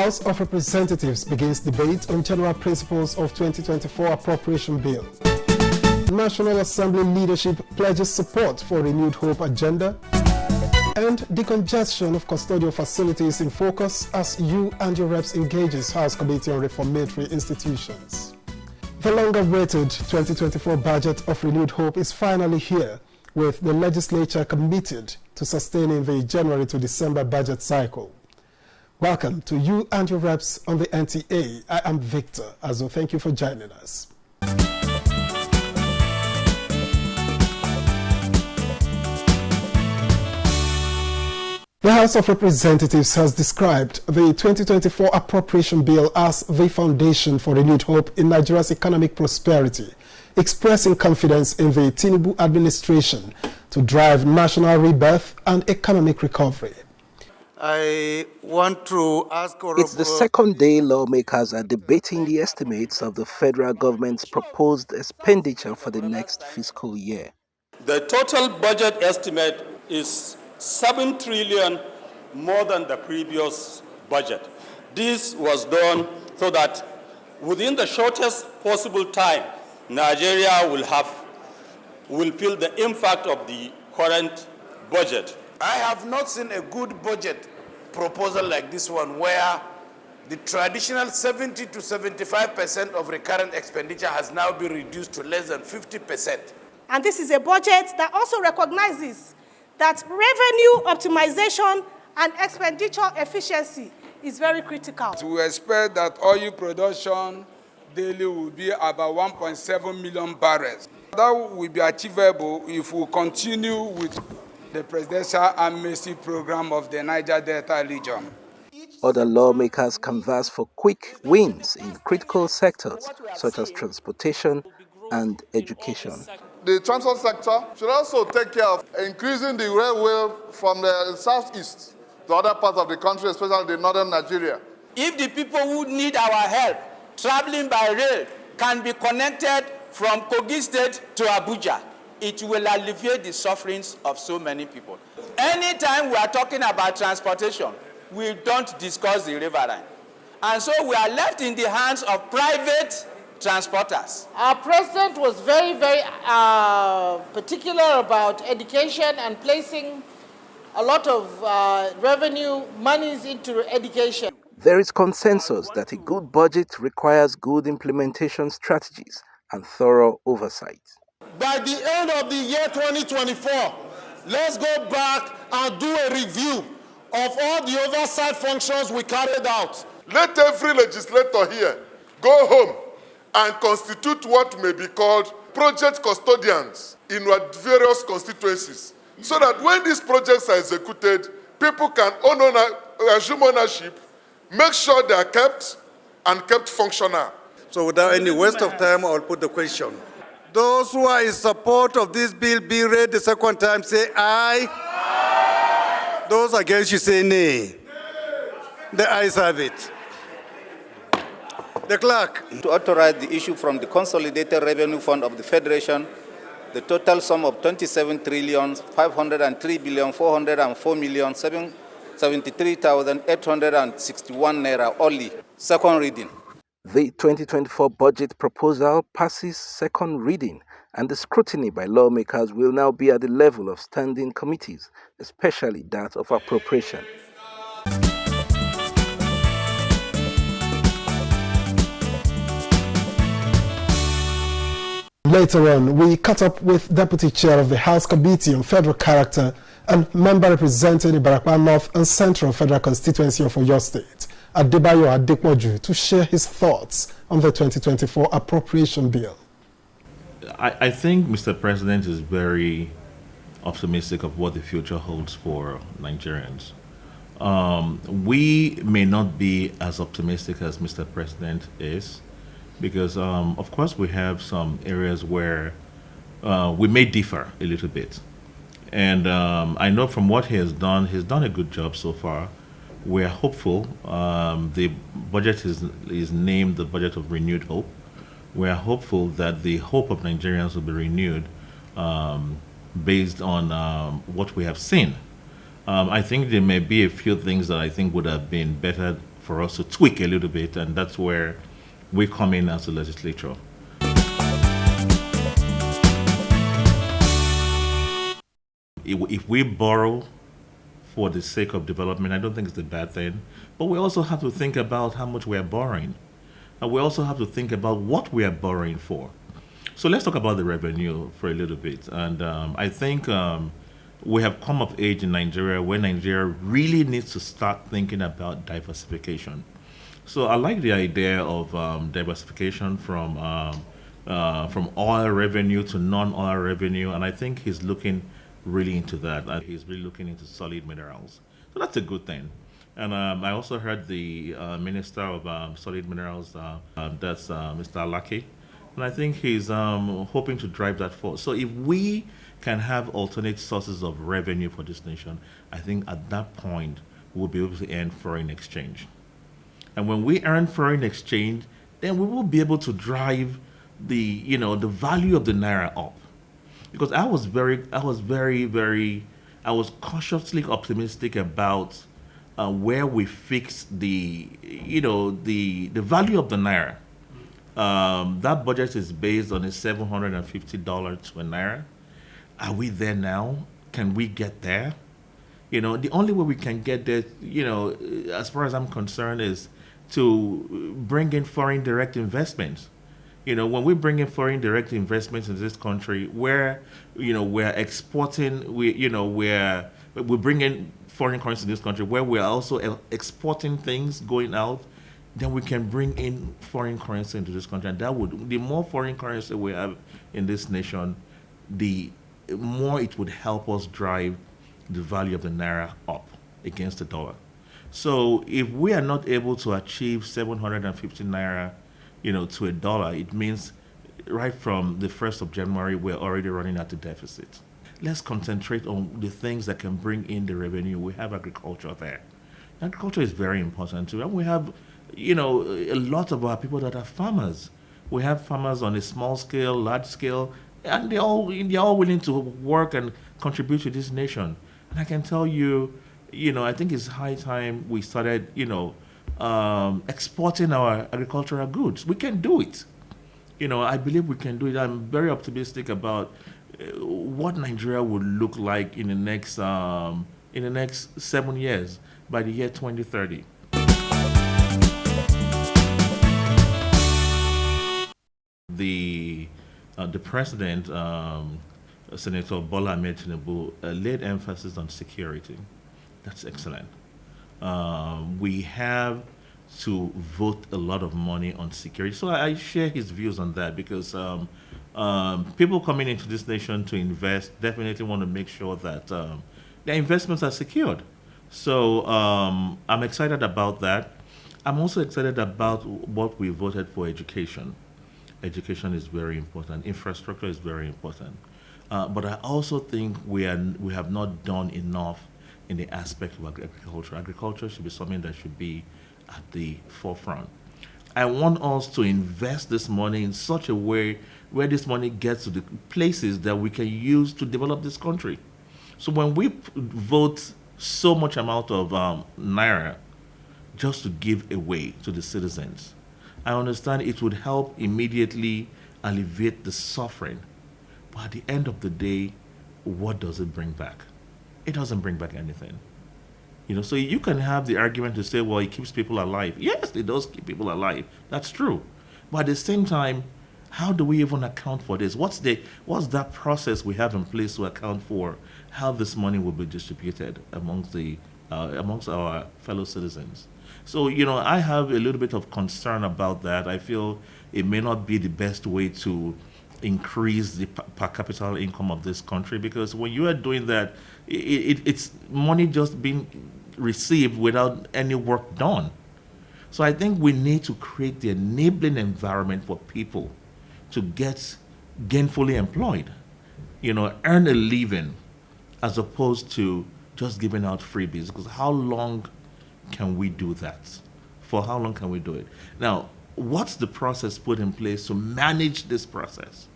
House of Representatives begins debate on general principles of 2024 appropriation bill. National Assembly leadership pledges support for renewed hope agenda. And decongestion of custodial facilities in focus as you and your reps engages House Committee on Reformatory Institutions. The longer-awaited 2024 budget of renewed hope is finally here, with the legislature committed to sustaining the January to December budget cycle. Welcome to You and Your Reps on the NTA. I am Victor Azo. Thank you for joining us. The House of Representatives has described the 2024 appropriation bill as the foundation for renewed hope in Nigeria's economic prosperity, expressing confidence in the Tinubu administration to drive national rebirth and economic recovery. I want to ask... It's the second day lawmakers are debating the estimates of the federal government's proposed expenditure for the next fiscal year. The total budget estimate is 7 trillion more than the previous budget. This was done so that within the shortest possible time, Nigeria will feel the impact of the current budget. I have not seen a good budget proposal like this one where the traditional 70 to 75% of recurrent expenditure has now been reduced to less than 50%. And this is a budget that also recognizes that revenue optimization and expenditure efficiency is very critical. We expect that oil production daily will be about 1.7 million barrels. That will be achievable if we continue with the Presidential Amnesty Program of the Niger Delta region. Other lawmakers canvass for quick wins in critical sectors such as transportation and education. The transport sector should also take care of increasing the railway from the southeast to other parts of the country, especially the northern Nigeria. If the people who need our help traveling by rail can be connected from Kogi State to Abuja, it will alleviate the sufferings of so many people. Anytime we are talking about transportation, we don't discuss the riverine. And so we are left in the hands of private transporters. Our president was very particular about education and placing a lot of revenue monies into education. There is consensus that a good budget requires good implementation strategies and thorough oversight. By the end of the year 2024, let's go back and do a review of all the oversight functions we carried out. Let every legislator here go home and constitute what may be called project custodians in various constituencies, so that when these projects are executed, people can assume ownership, make sure they are kept and kept functional. So without any waste of time, I'll put the question. Those who are in support of this bill be read the second time, say aye. Aye. Those against you say nay. The ayes have it. The clerk. To authorize the issue from the Consolidated Revenue Fund of the Federation, the total sum of 27,503,404,773,861 naira only. Second reading. The 2024 budget proposal passes second reading, and the scrutiny by lawmakers will now be at the level of standing committees, especially that of appropriation. Later on, we caught up with Deputy Chair of the House Committee on Federal Character and member representing Ibarakwa North and Central Federal Constituency of Oyo State, Bayo Adepoju, to share his thoughts on the 2024 appropriation bill. I think Mr. President is very optimistic of what the future holds for Nigerians. We may not be as optimistic as Mr. President is, because of course we have some areas where we may differ a little bit. And I know from what he's done a good job so far. We're hopeful. The budget is named the budget of renewed hope. We're hopeful that the hope of Nigerians will be renewed based on what we have seen. I think there may be a few things that I think would have been better for us to tweak a little bit, and that's where we come in as a legislature. If we borrow for the sake of development, I don't think it's a bad thing. But we also have to think about how much we are borrowing. And we also have to think about what we are borrowing for. So let's talk about the revenue for a little bit. And I think we have come of age in Nigeria where Nigeria really needs to start thinking about diversification. So I like the idea of diversification from oil revenue to non-oil revenue, and I think he's looking really into that. And he's really looking into solid minerals. So that's a good thing. And I also heard the Minister of Solid Minerals, that's Mr. Alaki, and I think he's hoping to drive that forward. So if we can have alternate sources of revenue for this nation, I think at that point we'll be able to earn foreign exchange. And when we earn foreign exchange, then we will be able to drive the value of the naira up. Because I was cautiously optimistic about where we fix the value of the naira. That budget is based on a $750 to a naira. Are we there now? Can we get there? The only way we can get there, as far as I'm concerned, is to bring in foreign direct investments. When we bring in foreign direct investments in this country, where we're exporting, we bring in foreign currency in this country, where we're also exporting things going out, then we can bring in foreign currency into this country, and the more foreign currency we have in this nation, the more it would help us drive the value of the naira up against the dollar. So if we are not able to achieve 750 naira, to a dollar, it means right from the 1st of January, we're already running at a deficit. Let's concentrate on the things that can bring in the revenue. We have agriculture there. Agriculture is very important too. And we have, a lot of our people that are farmers. We have farmers on a small scale, large scale, and they're all willing to work and contribute to this nation. And I can tell you, I think it's high time we started, exporting our agricultural goods. We can do it. I believe we can do it. I'm very optimistic about what Nigeria would look like in the next 7 years, by the year 2030. The president, Senator Bola Ahmed Tinubu, laid emphasis on security. That's excellent. We have to vote a lot of money on security. So I share his views on that, because people coming into this nation to invest definitely want to make sure that their investments are secured. So I'm excited about that. I'm also excited about what we voted for education. Education is very important. Infrastructure is very important. But I also think we have not done enough in the aspect of agriculture. Agriculture should be something that should be at the forefront. I want us to invest this money in such a way where this money gets to the places that we can use to develop this country. So when we vote so much amount of naira just to give away to the citizens, I understand it would help immediately alleviate the suffering. But at the end of the day, what does it bring back? It doesn't bring back anything. So you can have the argument to say, well, it keeps people alive. Yes, it does keep people alive. That's true. But at the same time, how do we even account for this? What's that process we have in place to account for how this money will be distributed amongst our fellow citizens? So, I have a little bit of concern about that. I feel it may not be the best way to increase the per capita income of this country, because when you are doing that, it's money just being received without any work done. So I think we need to create the enabling environment for people to get gainfully employed, earn a living, as opposed to just giving out freebies. Because how long can we do that? For how long can we do it? Now, what's the process put in place to manage this process?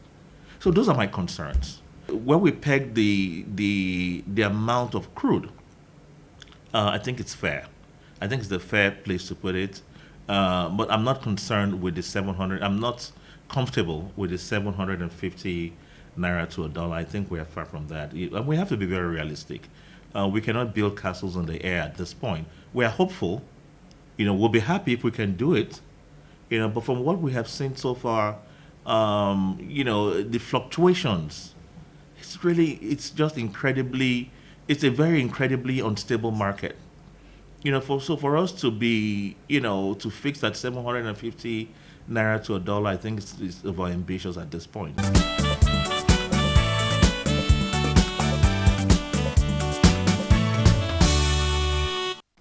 So those are my concerns. Where we peg the amount of crude, I think it's fair. I think it's the fair place to put it. But I'm not concerned with the 700. I'm not comfortable with the 750 naira to a dollar. I think we are far from that. We have to be very realistic. We cannot build castles in the air at this point. We are hopeful. We'll be happy if we can do it. But from what we have seen so far, the fluctuations, it's a very incredibly unstable market. For us to be, to fix that 750 naira to a dollar, I think it's over ambitious at this point.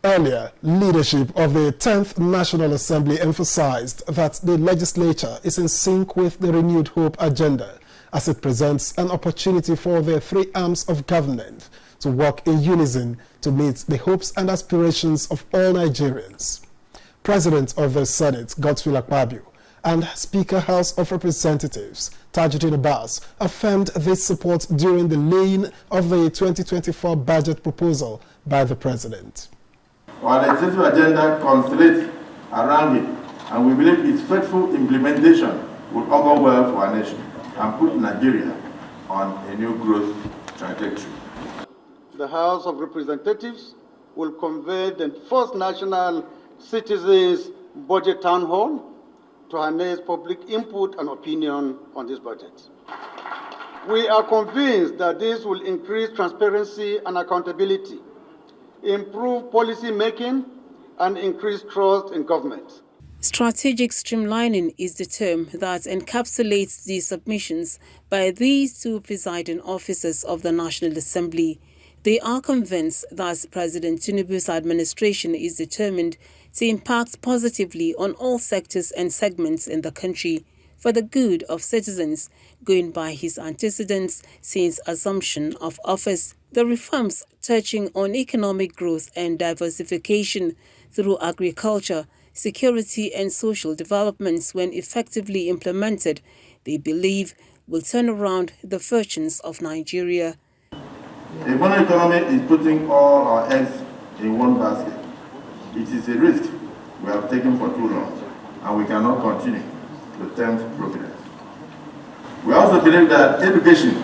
Earlier, leadership of the 10th National Assembly emphasized that the legislature is in sync with the Renewed Hope agenda as it presents an opportunity for the three arms of government to work in unison to meet the hopes and aspirations of all Nigerians. President of the Senate, Godswill Akpabio, and Speaker House of Representatives, Tajuddin Abbas, affirmed this support during the laying of the 2024 budget proposal by the President. Our legislative agenda concentrates around it, and we believe its faithful implementation will augur well for our nation and put Nigeria on a new growth trajectory. The House of Representatives will convene the first National Citizens Budget Town Hall to harness public input and opinion on this budget. We are convinced that this will increase transparency and accountability, improve policy making, and increase trust in government. Strategic streamlining is the term that encapsulates the submissions by these two presiding officers of the National Assembly. They are convinced that President Tinubu's administration is determined to impact positively on all sectors and segments in the country for the good of citizens, going by his antecedents since assumption of office. The reforms touching on economic growth and diversification through agriculture, security and social developments, when effectively implemented, they believe will turn around the fortunes of Nigeria. A modern economy is putting all our eggs in one basket. It is a risk we have taken for too long, and we cannot continue to tempt progress. We also believe that education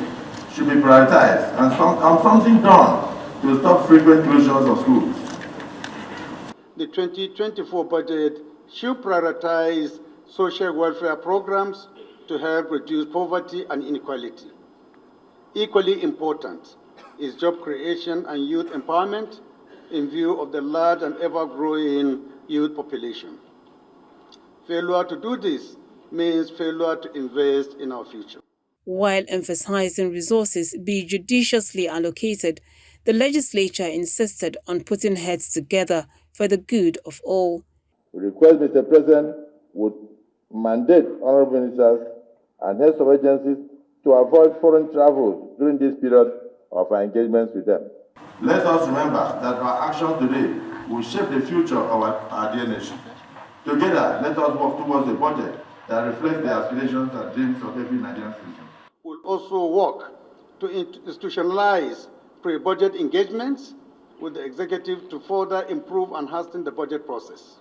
should be prioritized and something done to stop frequent closures of schools. The 2024 budget should prioritize social welfare programs to help reduce poverty and inequality. Equally important is job creation and youth empowerment in view of the large and ever-growing youth population. Failure to do this means failure to invest in our future. While emphasizing resources be judiciously allocated, the legislature insisted on putting heads together for the good of all. We request Mr. President would mandate honorable ministers and heads of agencies to avoid foreign travel during this period of our engagements with them. Let us remember that our actions today will shape the future of our dear nation. Together, let us work towards a budget that reflects the aspirations and dreams of every Nigerian citizen. We'll also work to institutionalize pre-budget engagements with the executive to further improve and hasten the budget process.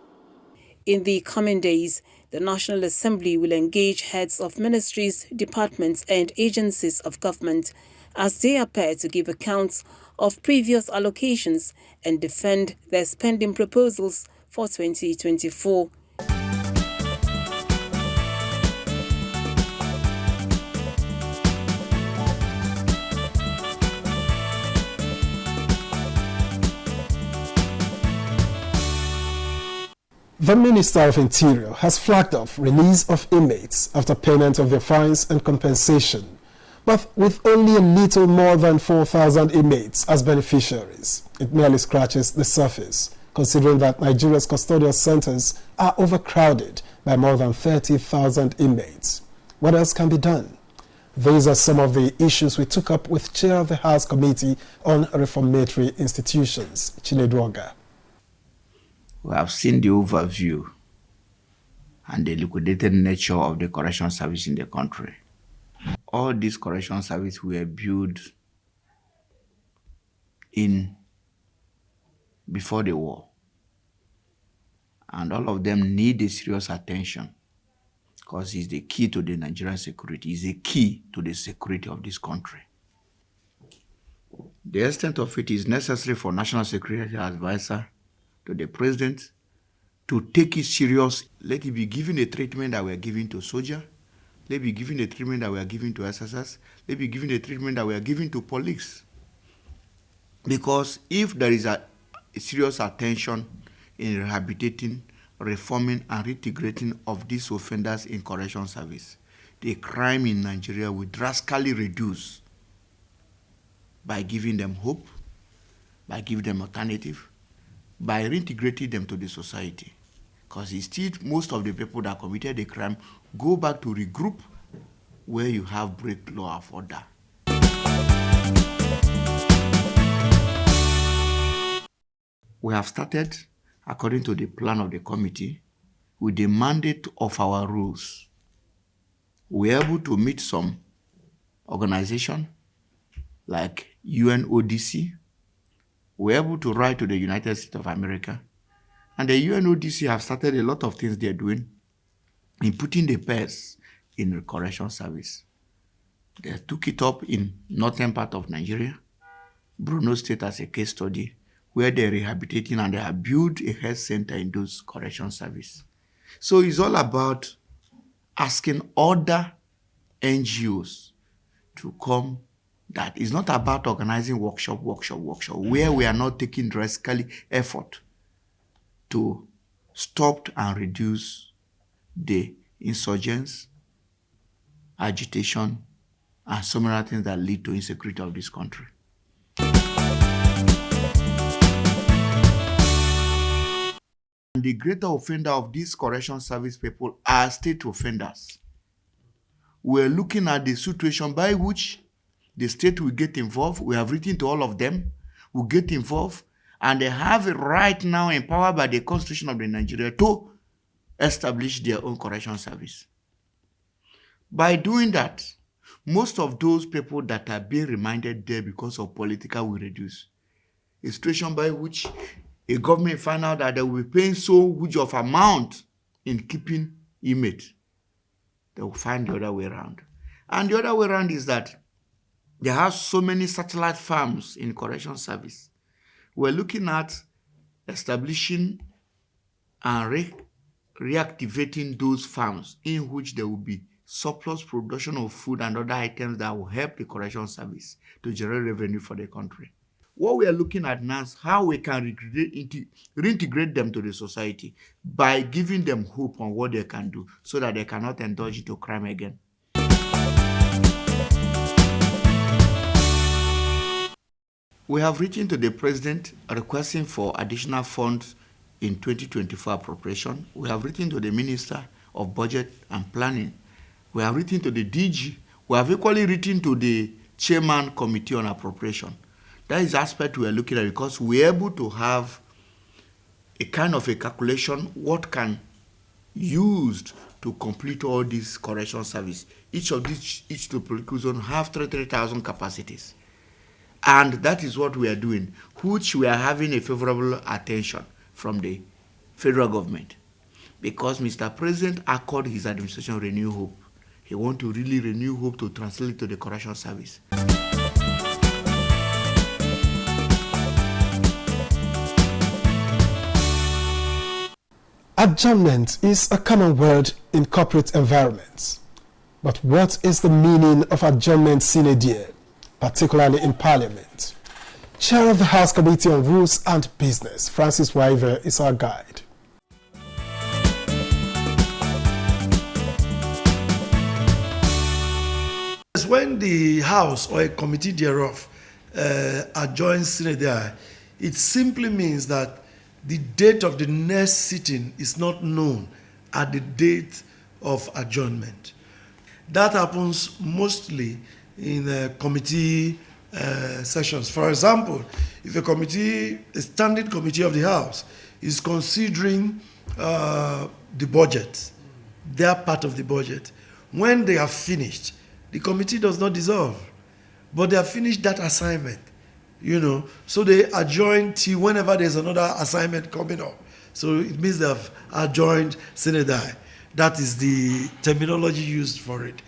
In the coming days, the National Assembly will engage heads of ministries, departments and agencies of government as they appear to give accounts of previous allocations and defend their spending proposals for 2024. The Minister of Interior has flagged off release of inmates after payment of their fines and compensation, but with only a little more than 4,000 inmates as beneficiaries. It merely scratches the surface, considering that Nigeria's custodial centers are overcrowded by more than 30,000 inmates. What else can be done? These are some of the issues we took up with Chair of the House Committee on Reformatory Institutions, Chinedu. We have seen the overview and the liquidated nature of the correction service in the country. All these correction services were built in before the war. and all of them need a serious attention because it's the key to the Nigerian security, it's the key to the security of this country. The extent of it is necessary for National Security Advisor to the President to take it serious. Let it be given a treatment that we are giving to soldiers. Let it be given a treatment that we are giving to SSS. Let it be given a treatment that we are giving to police. Because if there is a serious attention in rehabilitating, reforming, and reintegrating of these offenders in correction service, the crime in Nigeria will drastically reduce by giving them hope, by giving them alternative, by reintegrating them to the society. Because instead, most of the people that committed the crime go back to regroup where you have break law of order. We have started, according to the plan of the committee, with the mandate of our rules. We are able to meet some organization like UNODC. We are able to write to the United States of America. And the UNODC have started a lot of things they're doing in putting the pairs in the correction service. They took it up in northern part of Nigeria, Borno State as a case study, where they're rehabilitating and they have built a health center in those correction service. So it's all about asking other NGOs to come. That is not about organizing workshop, where we are not taking drastically effort to stop and reduce the insurgents, agitation, and so many things that lead to insecurity of this country. And the greater offender of these correction service people are state offenders. We're looking at the situation by which the state will get involved. We have written to all of them, will get involved, and they have a right now empowered by the Constitution of the Nigeria to establish their own correction service. By doing that, most of those people that are being reminded there because of political will reduce. A situation by which a government find out that they will be paying so huge of amount in keeping inmates. They will find the other way around. And the other way around is that they have so many satellite farms in correction service. We're looking at establishing and reactivating those farms in which there will be surplus production of food and other items that will help the correction service to generate revenue for the country. What we are looking at now is how we can reintegrate them to the society by giving them hope on what they can do so that they cannot indulge into crime again. We have written to the President requesting for additional funds in 2024 appropriation. We have written to the Minister of Budget and Planning. We have written to the DG. We have equally written to the Chairman Committee on Appropriation. That is the aspect we are looking at because we are able to have a kind of a calculation what can used to complete all these correction service. Each political zone have 3,000 capacities. And that is what we are doing, which we are having a favorable attention from the federal government. Because Mr. President accorded his administration renew hope. He wants to really renew hope to translate to the correction service. Adjournment is a common word in corporate environments. But what is the meaning of adjournment sine die, particularly in Parliament? Chair of the House Committee on Rules and Business, Francis Waiver, is our guide. When the House or a committee thereof adjourns sine die, it simply means that the date of the next sitting is not known at the date of adjournment. That happens mostly in committee sessions. For example, if a standing committee of the House is considering the budget, their part of the budget, when they are finished, the committee does not dissolve, but they have finished that assignment. So they adjourn till whenever there's another assignment coming up. So it means they have adjoined sine die. That is the terminology used for it.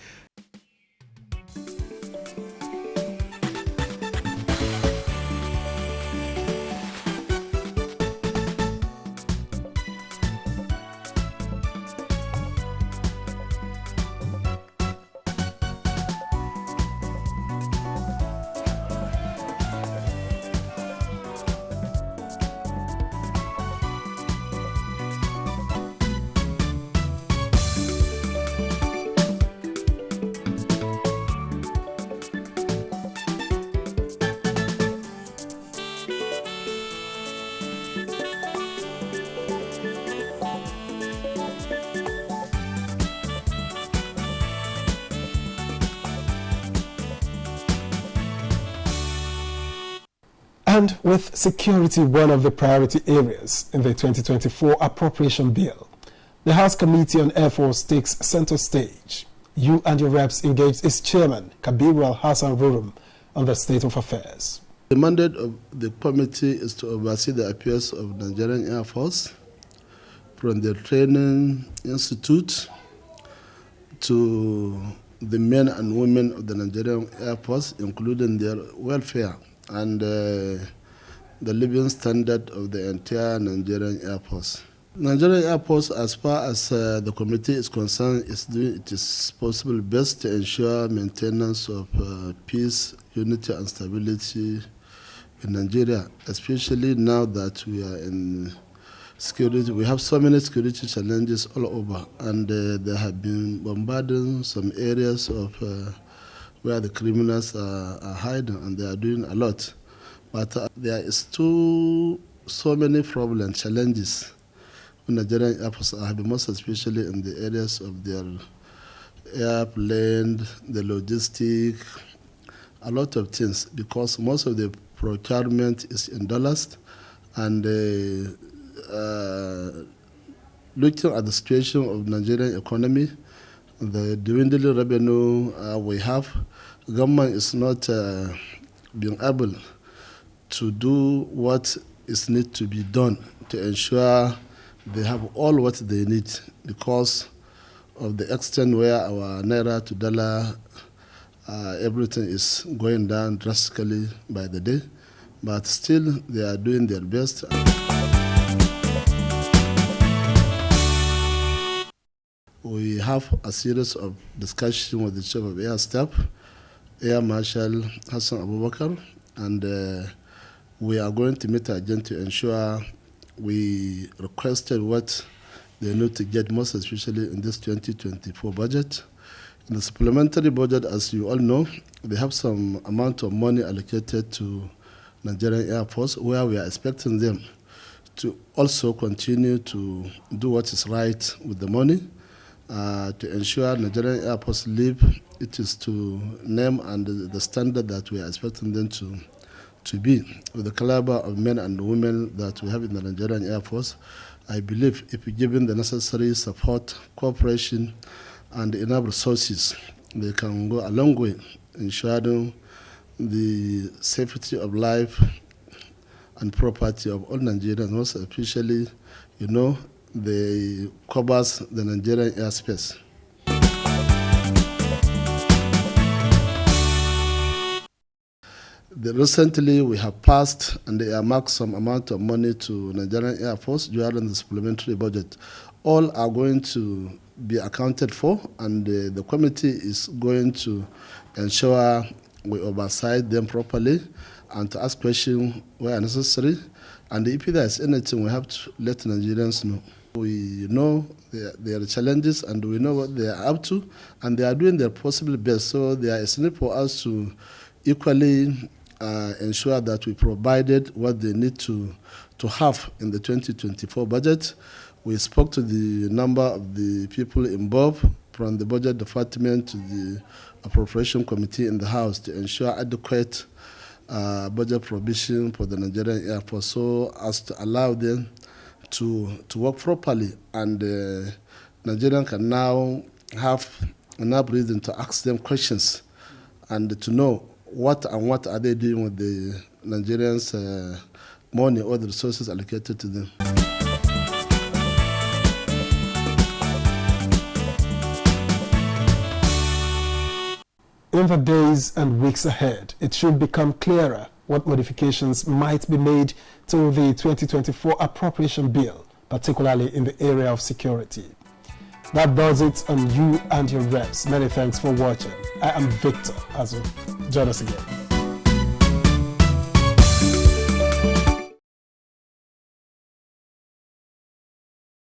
And with security one of the priority areas in the 2024 appropriation bill, the House Committee on Air Force takes center stage. You and your reps engaged its chairman, Kabiru Al-Hassan Rurum, on the state of affairs. The mandate of the committee is to oversee the affairs of Nigerian Air Force, from the training institute to the men and women of the Nigerian Air Force, including their welfare and the living standard of the entire Nigerian Air Force. Nigerian Air Force, as far as the committee is concerned, is doing it is possible best to ensure maintenance of peace, unity and stability in Nigeria, especially now that we are in security. We have so many security challenges all over, and they have been bombarding some areas of where the criminals are hiding, and they are doing a lot. But there is so many problems, challenges in Nigerian Air Force are having, most especially in the areas of their airplane, the logistic, a lot of things, because most of the procurement is in dollars, and looking at the situation of Nigerian economy, the dwindling revenue we have, government is not being able to do what is need to be done to ensure they have all what they need, because of the extent where our naira to dollar, everything is going down drastically by the day, but still they are doing their best. We have a series of discussions with the Chief of Air Staff, Air Marshal Hassan Abubakar, and we are going to meet again to ensure we requested what they need to get, most especially in this 2024 budget. In the supplementary budget, as you all know, they have some amount of money allocated to Nigerian Air Force, where we are expecting them to also continue to do what is right with the money, to ensure Nigerian Air Force live it is to name and the standard that we are expecting them to be. With the caliber of men and women that we have in the Nigerian Air Force, I believe if we give them the necessary support, cooperation, and enough resources, they can go a long way in ensuring the safety of life and property of all Nigerians, most especially, they covers the Nigerian airspace. Recently, we have passed and they earmarked some amount of money to Nigerian Air Force during the supplementary budget. All are going to be accounted for, and the committee is going to ensure we oversight them properly and to ask questions where necessary. And if there is anything, we have to let Nigerians know. We know there are challenges and we know what they are up to, and they are doing their possible best. So there is need for us to equally ensure that we provided what they need to have in the 2024 budget. We spoke to the number of the people involved, from the budget department to the appropriation committee in the House, to ensure adequate budget provision for the Nigerian Air Force, so as to allow them to work properly, and Nigerians can now have enough reason to ask them questions and to know what are they doing with the Nigerians' money or the resources allocated to them. In the days and weeks ahead, it should become clearer what modifications might be made to the 2024 appropriation bill, particularly in the area of security. That does it on You and Your Reps. Many thanks for watching. I am Victor Azu. Join us again.